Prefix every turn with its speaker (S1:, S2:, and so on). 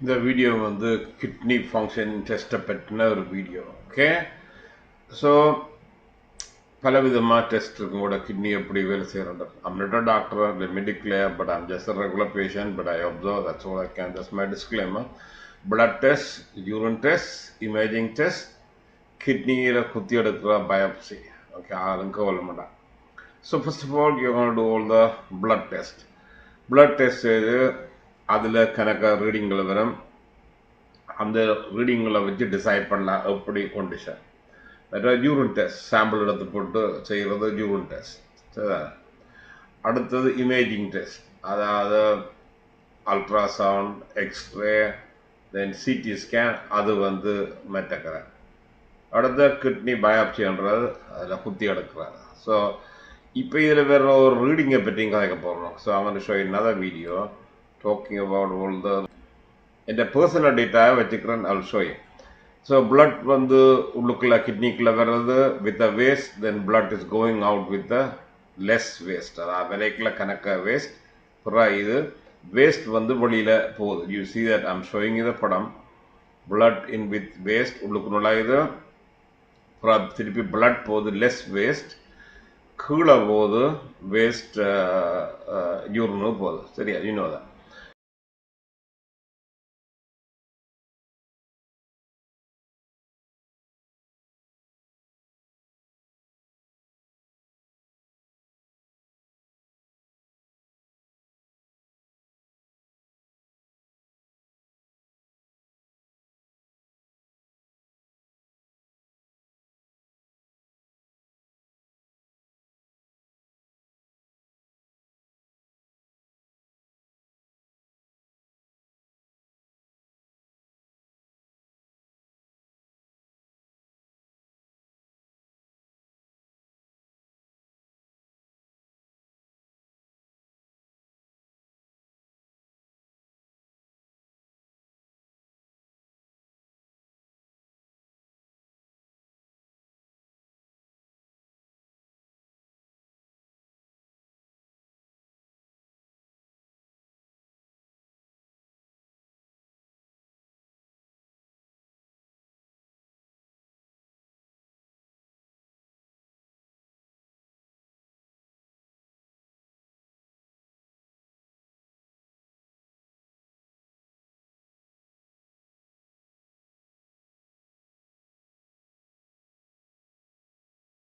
S1: இந்த வீடியோ வந்து kidney function டெஸ்ட்டை பற்றின ஒரு வீடியோ. ஓகே, ஸோ பலவிதமாக டெஸ்ட் இருக்கும் கூட கிட்னி எப்படி வேலை செய்யறது. I'm not a doctor, let me declare, but I'm just a regular patient, but I observe, that's all I can, that's my disclaimer. Blood test, urine test, imaging test, கிட்னியில் குத்தி எடுக்கிற biopsy. Okay, யாரும் கவலை மாட்டான். So first of all you gonna do all the blood test. Blood test இது அதில் கணக்க ரீடிங்கில் வரும். அந்த ரீடிங்களை வச்சு டிசைட் பண்ணலாம் எப்படி கண்டிஷன். யூரின் டெஸ்ட் சாம்பிள் எடுத்து போட்டு செய்கிறது யூரின் டெஸ்ட். சரிதா? அடுத்தது இமேஜிங் டெஸ்ட், அதாவது ultrasound, x ray, then CT scan, அது வந்து மெட்டக்கரை. அடுத்த கிட்னி பயாப்சின்றது அதில் குத்தி எடுக்கிறாரு. ஸோ இப்போ இதில் வேற ஒரு ரீடிங்கை பற்றியும் கதைக்க போகிறோம். ஸோ அவன் show another video talking about all the இந்த பர்சனல் டேட்டாவை வச்சுக்கிறேன். I'll show you. So blood வந்து உள்ளுக்குள்ள கிட்னிக்குள்ள வர்றது with a waste, then blood is going out with a less waste. அதாவது விலைக்குள்ள கணக்க வேஸ்ட். அப்புறம் இது வேஸ்ட் வந்து வெளியில் போகுது. You see that I'm showing இது படம். பிளட் இன் வித் வேஸ்ட் உள்ளுக்கு நுழையுது. அப்புறம் திருப்பி பிளட் போகுது, லெஸ் வேஸ்ட். கீழே போகுது வேஸ்ட், யூரினும் போகுது. சரியா? யூனோ தான்.